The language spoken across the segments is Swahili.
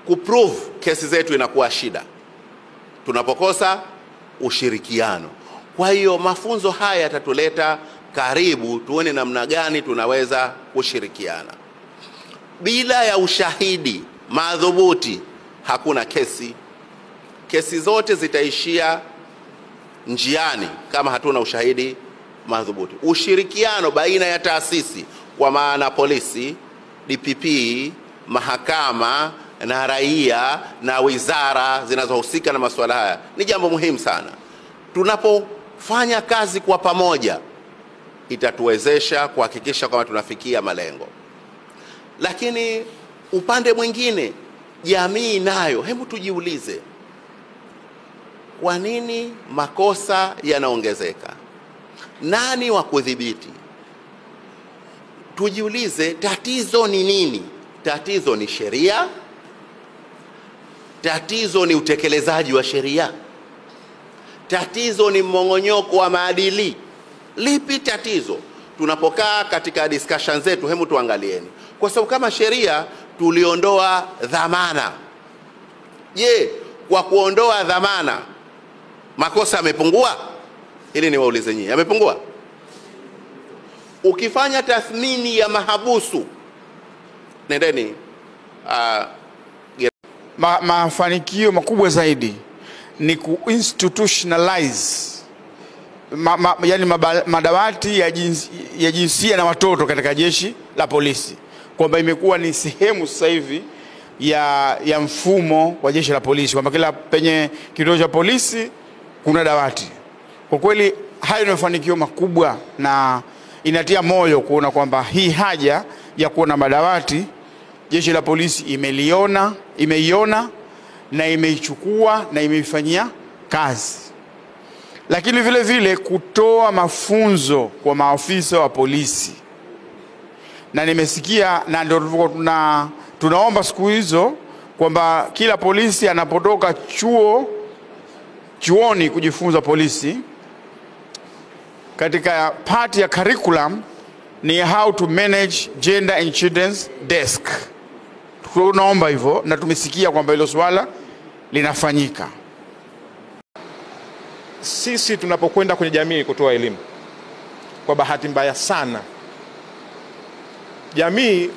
kuprove kesi zetu inakuwa shida tunapokosa ushirikiano. Kwa hiyo mafunzo haya yatatuleta karibu, tuone namna gani tunaweza kushirikiana. Bila ya ushahidi madhubuti hakuna kesi. Kesi zote zitaishia njiani kama hatuna ushahidi madhubuti. Ushirikiano baina ya taasisi, kwa maana polisi, DPP, mahakama na raia na wizara zinazohusika na masuala haya ni jambo muhimu sana. Tunapofanya kazi kwa pamoja itatuwezesha kuhakikisha kwamba tunafikia malengo. Lakini upande mwingine, jamii nayo, hebu tujiulize, kwa nini makosa yanaongezeka? Nani wa kudhibiti? Tujiulize, tatizo ni nini? Tatizo ni sheria? Tatizo ni utekelezaji wa sheria? Tatizo ni mmong'onyoko wa maadili? Lipi tatizo? Tunapokaa katika discussion zetu, hebu tuangalieni. Kwa sababu kama sheria tuliondoa dhamana, je, kwa kuondoa dhamana makosa yamepungua? Hili niwaulize nyinyi, yamepungua? Ukifanya tathmini ya mahabusu, nendeni mafanikio makubwa zaidi ni ku-institutionalize yani madawati ya jinsia na watoto katika jeshi la polisi, kwamba imekuwa ni sehemu sasa hivi ya mfumo wa jeshi la polisi, kwamba kila penye kituo cha polisi kuna dawati. Kwa kweli hayo ni mafanikio makubwa na inatia moyo kuona kwamba hii haja ya kuona madawati jeshi la polisi imeiona na imeichukua na imeifanyia kazi. Lakini vile vile kutoa mafunzo kwa maafisa wa polisi, na nimesikia na ndio tunaomba siku hizo kwamba kila polisi anapotoka chuoni kujifunza polisi, katika part ya curriculum ni how to manage gender and children's desk. Tunaomba hivyo na tumesikia kwamba hilo swala linafanyika. Sisi tunapokwenda kwenye jamii kutoa elimu, kwa bahati mbaya sana jamii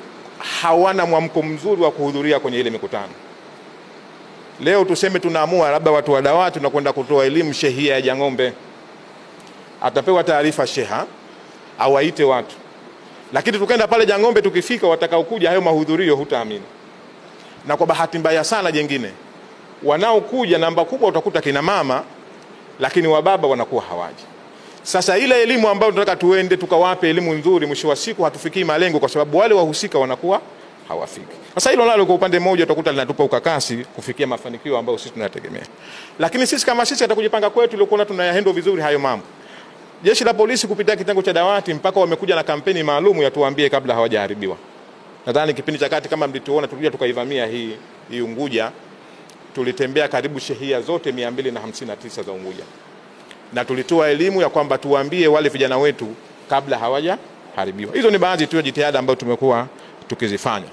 hawana mwamko mzuri wa kuhudhuria kwenye ile mikutano. Leo tuseme tunaamua labda watu wa dawati tunakwenda kutoa elimu shehia ya Jang'ombe, atapewa taarifa sheha awaite watu, lakini tukaenda pale Jang'ombe, tukifika watakao kuja hayo mahudhurio hutaamini. Na kwa bahati mbaya sana jengine, wanaokuja namba kubwa utakuta kina mama, lakini wababa wanakuwa hawaji. Sasa ile elimu ambayo tunataka tuende tukawape elimu nzuri, mwisho wa siku hatufikii malengo kwa sababu wale wahusika wanakuwa hawafiki. Sasa hilo nalo kwa upande mmoja utakuta linatupa ukakasi kufikia mafanikio ambayo sisi tunategemea. Lakini sisi kama sisi atakujipanga kwetu ile kuona tunayahendo vizuri hayo mambo. Jeshi la polisi kupitia kitengo cha dawati mpaka wamekuja na kampeni maalum ya tuambie kabla hawajaharibiwa. Nadhani kipindi cha kati kama mlituona tulikuja tukaivamia hii Unguja, tulitembea karibu shehia zote 259 za Unguja. Na tulitoa elimu ya kwamba tuambie wale vijana wetu kabla hawajaharibiwa. Hizo ni baadhi tu ya jitihada ambazo tumekuwa tukizifanya.